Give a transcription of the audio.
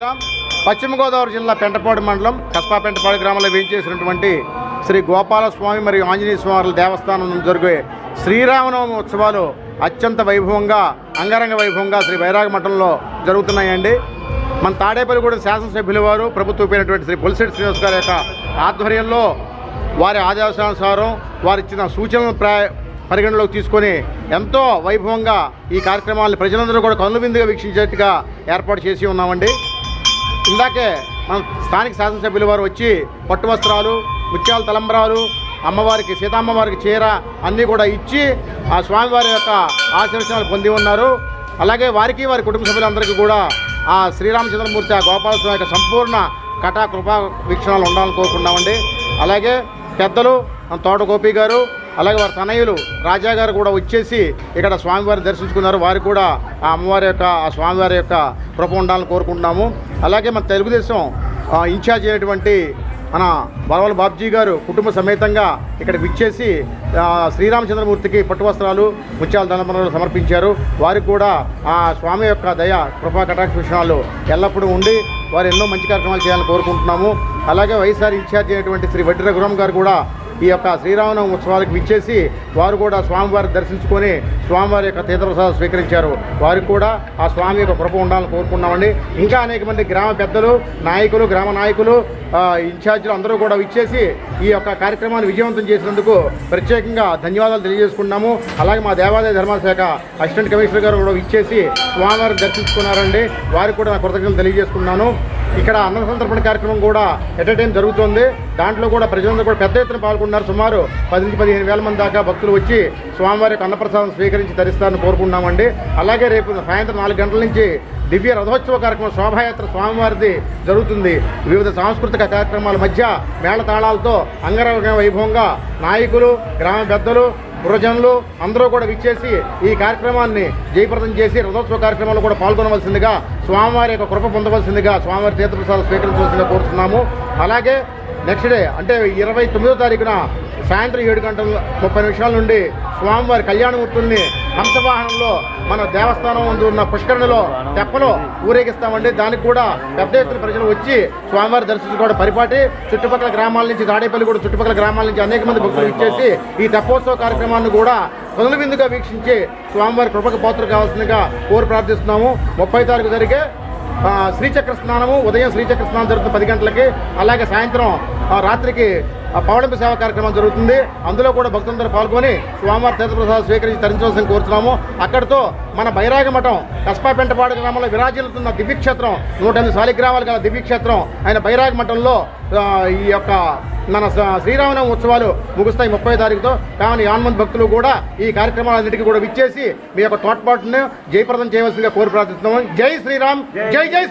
పశ్చిమ గోదావరి జిల్లా పెంటపాడు మండలం కస్పా పెంటపాడు గ్రామంలో వేయించేసినటువంటి శ్రీ గోపాలస్వామి మరియు ఆంజనేయ స్వామి దేవస్థానం నుండి జరిగే శ్రీరామనవమి ఉత్సవాలు అత్యంత వైభవంగా అంగరంగ వైభవంగా శ్రీ బైరాగ మఠంలో జరుగుతున్నాయండి. మన తాడేపల్లిగూడెం శాసనసభ్యుల వారు ప్రభుత్వమైనటువంటి శ్రీ పొలిశెట్టి శ్రీనివాస్ గారి యొక్క ఆధ్వర్యంలో వారి ఆదేశానుసారం వారు ఇచ్చిన సూచనలను పరిగణలోకి తీసుకొని ఎంతో వైభవంగా ఈ కార్యక్రమాలను ప్రజలందరూ కూడా కనువిందుగా వీక్షించేట్టుగా ఏర్పాటు చేసి ఉన్నామండి. ఇందాకే మన స్థానిక శాసనసభ్యుల వారు వచ్చి పట్టు వస్త్రాలు, ముత్యాల తలంబ్రాలు, అమ్మవారికి సీతమ్మవారికి చీర అన్నీ కూడా ఇచ్చి ఆ స్వామివారి యొక్క ఆశీర్వచనాలు పొంది ఉన్నారు. అలాగే వారికి వారి కుటుంబ సభ్యులందరికీ కూడా ఆ శ్రీరామచంద్రమూర్తి ఆ గోపాలస్వామి యొక్క సంపూర్ణ కటా కృపా వీక్షణాలు ఉండాలని కోరుకున్నామండి. అలాగే పెద్దలు తోట గోపి గారు, అలాగే వారి తనయులు రాజా గారు కూడా వచ్చేసి ఇక్కడ స్వామివారిని దర్శించుకున్నారు. వారు కూడా ఆ అమ్మవారి యొక్క ఆ స్వామివారి యొక్క కృప ఉండాలని కోరుకుంటున్నాము. అలాగే మన తెలుగుదేశం ఇన్ఛార్జ్ అయినటువంటి మన బలవల బాబ్జీ గారు కుటుంబ సమేతంగా ఇక్కడికి విచ్చేసి శ్రీరామచంద్రమూర్తికి పట్టు వస్త్రాలు, ముత్యాల దండలు సమర్పించారు. వారికి కూడా ఆ స్వామి యొక్క దయ కృపా కటాక్ష విషయాలు ఎల్లప్పుడూ ఉండి వారు ఎన్నో మంచి కార్యక్రమాలు చేయాలని కోరుకుంటున్నాము. అలాగే వైఎస్ఆర్ ఇన్ఛార్జ్ అయినటువంటి శ్రీ వడ్డీ రఘురామ్ గారు కూడా ఈ యొక్క శ్రీరామనవమి ఉత్సవాలకు విచ్చేసి వారు కూడా స్వామివారిని దర్శించుకొని స్వామివారి యొక్క తీర్థప్రసాదం స్వీకరించారు. వారికి కూడా ఆ స్వామి యొక్క కృప ఉండాలని కోరుకున్నామండి. ఇంకా అనేక మంది గ్రామ పెద్దలు, నాయకులు, గ్రామ నాయకులు, ఇన్ఛార్జీలు అందరూ కూడా విచ్చేసి ఈ యొక్క కార్యక్రమాన్ని విజయవంతం చేసినందుకు ప్రత్యేకంగా ధన్యవాదాలు తెలియజేసుకున్నాము. అలాగే మా దేవాదాయ ధర్మాల శాఖ అసిస్టెంట్ కమిషనర్ గారు కూడా విచ్చేసి స్వామివారిని దర్శించుకున్నారండి. వారికి కూడా నా కృతజ్ఞతలు తెలియజేసుకున్నాను. ఇక్కడ అన్న సంతర్పణ కార్యక్రమం కూడా ఎట్ ఏ టైం జరుగుతుంది. దాంట్లో కూడా ప్రజలందరూ కూడా పెద్ద ఎత్తున పాల్గొన్నారు. సుమారు 10-15 మంది దాకా భక్తులు వచ్చి స్వామివారి యొక్క అన్నప్రసాదం స్వీకరించి ధరిస్తారని కోరుకున్నామండి. అలాగే రేపు సాయంత్రం 4 గంటల నుంచి దివ్య రథోత్సవ కార్యక్రమం శోభాయాత్ర స్వామివారిది జరుగుతుంది. వివిధ సాంస్కృతిక కార్యక్రమాల మధ్య మేళతాళాలతో అంగరంగ వైభవంగా నాయకులు, గ్రామ పెద్దలు, పురజనులు అందరూ కూడా విచ్చేసి ఈ కార్యక్రమాన్ని జయప్రదం చేసి రథోత్సవ కార్యక్రమాల్లో కూడా పాల్గొనవలసిందిగా, స్వామివారి యొక్క కృప పొందవలసిందిగా, స్వామివారి తీర్థప్రసాదాలు స్వీకరించవలసిందిగా కోరుతున్నాము. అలాగే నెక్స్ట్ డే అంటే 29వ తారీఖున సాయంత్రం 7:30 నుండి స్వామివారి కళ్యాణమూర్తుల్ని హంసవాహనంలో మన దేవస్థానం ముందు ఉన్న పుష్కరణిలో తెప్పలో ఊరేగిస్తామండి. దానికి కూడా పెద్ద ఎత్తున ప్రజలు వచ్చి స్వామివారి దర్శించుకోవడం పరిపాటి. చుట్టుపక్కల గ్రామాల నుంచి, తాడేపల్లి కూడా చుట్టుపక్కల గ్రామాల నుంచి అనేక మంది భక్తులు ఇచ్చేసి ఈ తెప్పోత్సవ కార్యక్రమాన్ని కూడా కనువిందుగా వీక్షించి స్వామివారి కృపకు పాత్ర కావాల్సిందిగా కోరి ప్రార్థిస్తున్నాము. 30వ తారీఖు జరిగే శ్రీచక్ర స్నానము, ఉదయం శ్రీచక్ర స్నానం జరుగుతుంది 10 గంటలకి. అలాగే సాయంత్రం రాత్రికి పౌళంపి సేవా కార్యక్రమం జరుగుతుంది. అందులో కూడా భక్తులందరూ పాల్గొని స్వామివారి తీర్థప్రసాదాలు స్వీకరించి తరించవలసిన కోరుతున్నాము. అక్కడితో మన బైరాగ మఠం కస్పా పెంటపాడు గ్రామంలో విరాజిల్లుతున్న దివ్యక్షేత్రం, 108 శాలిగ్రామాలు గల దివ్యక్షేత్రం అయిన బైరాగ మఠంలో ఈ యొక్క మన శ్రీరామనవమి ఉత్సవాలు ముగుస్తాయి 30వ తారీఖుతో. కానీ యాన్మంది భక్తులు కూడా ఈ కార్యక్రమాలన్నింటికి కూడా విచ్చేసి మీ యొక్క తోడ్పాటును జయప్రదం చేయవలసిందిగా కోరి ప్రార్థిస్తున్నాము. జై శ్రీరామ్, జై జై